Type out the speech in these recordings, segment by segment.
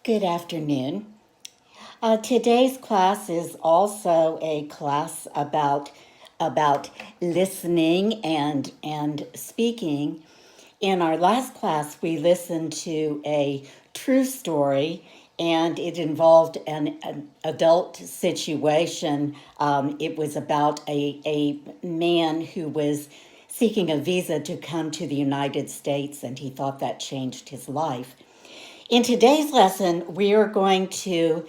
Good afternoon. Today's class is also a class about listening and speaking. In our last class, we listened to a true story, and it involved an adult situation. It was about a man who was seeking a visa to come to the United States, and he thought that changed his life. In today's lesson, we are going to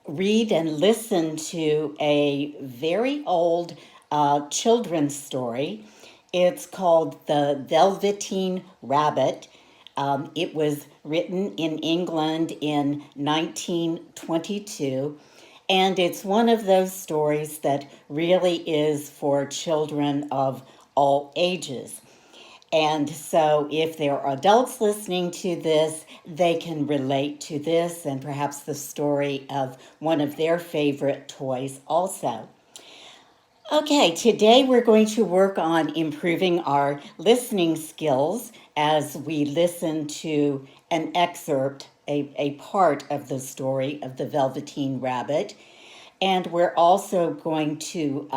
read and listen to a very old children's story. It's called The Velveteen Rabbit. It was written in England in 1922, and it's one of those stories that really is for children of all ages. And so if there are adults listening to this, they can relate to this and perhaps the story of one of their favorite toys also. Okay, today we're going to work on improving our listening skills as we listen to an excerpt, a part of the story of the Velveteen Rabbit. And we're also going to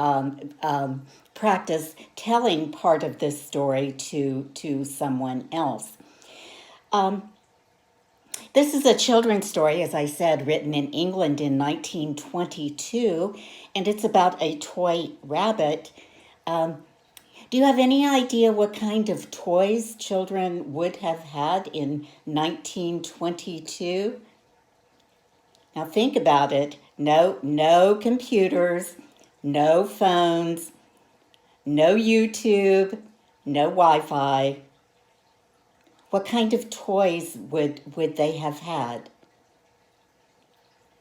practice telling part of this story to someone else. This is a children's story, as I said, written in England in 1922, and it's about a toy rabbit. Do you have any idea what kind of toys children would have had in 1922? Now think about it. No computers, no phones, no YouTube, no Wi-Fi. What kind of toys would they have had?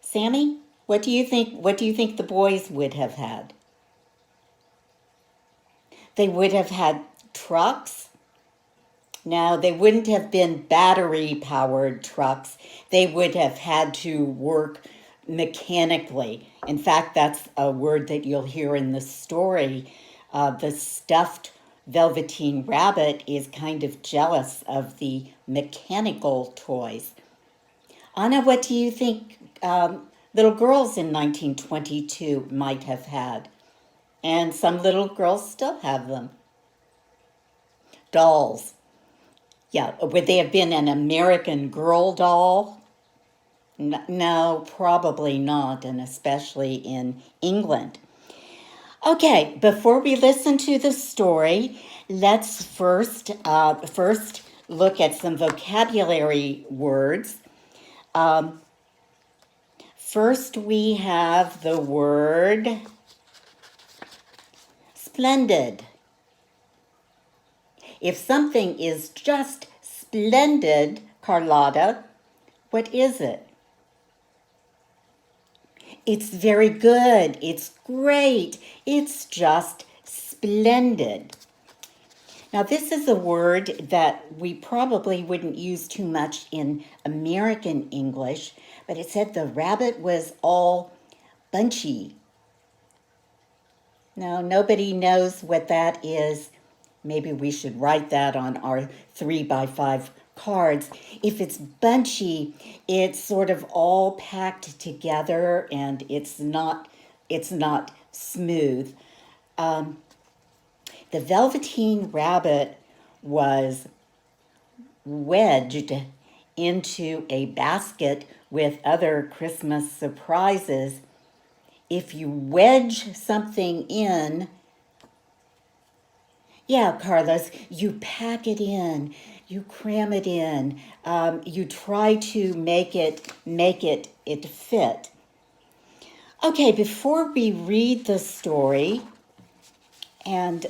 Sammy, what do you think the boys would have had? They would have had trucks. No, they wouldn't have been battery-powered trucks. They would have had to work mechanically. In fact, that's a word that you'll hear in the story. The stuffed Velveteen Rabbit is kind of jealous of the mechanical toys. Anna, what do you think little girls in 1922 might have had? And some little girls still have them. Dolls. Yeah, would they have been an American Girl doll? No, probably not, and especially in England. Okay, before we listen to the story, let's first look at some vocabulary words. First, we have the word splendid. If something is just splendid, Carlotta, what is it? It's very good. It's great. It's just splendid. Now, this is a word that we probably wouldn't use too much in American English, but it said the rabbit was all bunchy. Now, nobody knows what that is. Maybe we should write that on our 3x5 cards. If it's bunchy, it's sort of all packed together and it's not smooth. The Velveteen Rabbit was wedged into a basket with other Christmas surprises. If you wedge something in, yeah, Carlos, you pack it in, you cram it in, you try to make it fit. Okay, before we read the story, and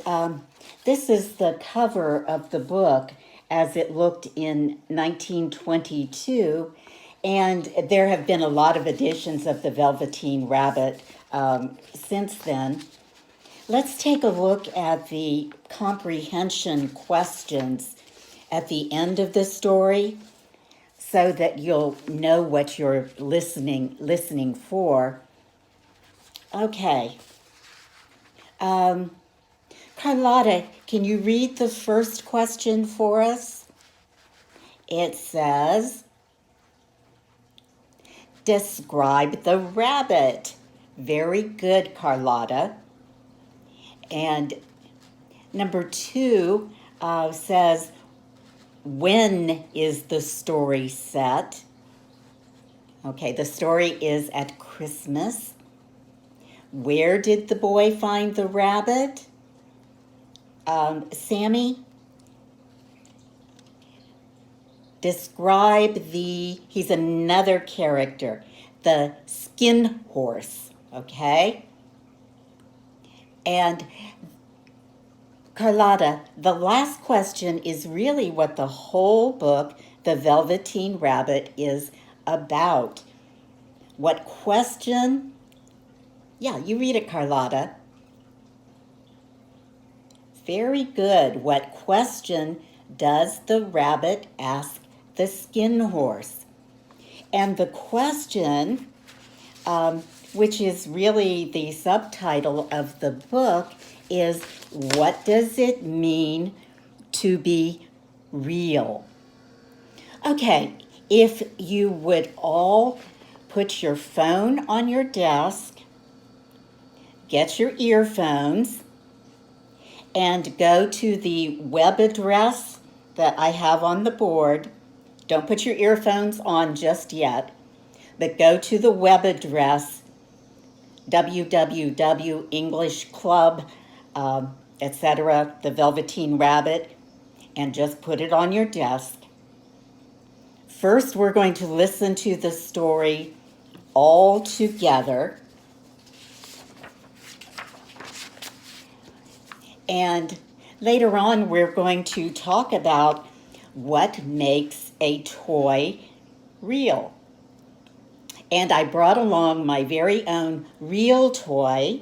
this is the cover of the book as it looked in 1922, and there have been a lot of editions of the Velveteen Rabbit since then. Let's take a look at the comprehension questions at the end of the story so that you'll know what you're listening for. Okay. Carlotta, can you read the first question for us? It says, Describe the rabbit. Very good, Carlotta. And number 2 says, when is the story set? Okay, the story is at Christmas. Where did the boy find the rabbit? Sammy, describe he's another character, the skin horse, okay? And Carlotta, the last question is really what the whole book, The Velveteen Rabbit, is about. What question? Yeah, you read it, Carlotta. Very good. What question does the rabbit ask the skin horse? And the question, which is really the subtitle of the book, is what does it mean to be real? Okay, if you would all put your phone on your desk, get your earphones, and go to the web address that I have on the board. Don't put your earphones on just yet, but go to the web address, www.English Club, etc., the Velveteen Rabbit, and just put it on your desk. First, we're going to listen to the story all together. And later on, we're going to talk about what makes a toy real. And I brought along my very own real toy.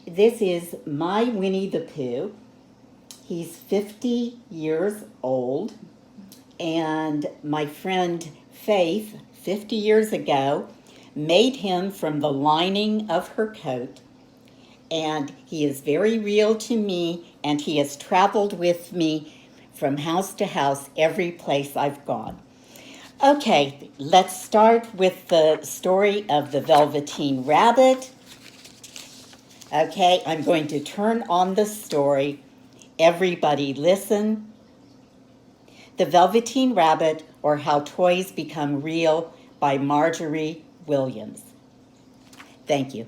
This is my Winnie the Pooh. He's 50 years old. And my friend Faith, 50 years ago, made him from the lining of her coat. And he is very real to me, and he has traveled with me from house to house every place I've gone. Okay, let's start with the story of the Velveteen Rabbit. Okay, I'm going to turn on the story. Everybody listen. The Velveteen Rabbit, or How Toys Become Real, by Marjorie Williams. Thank you.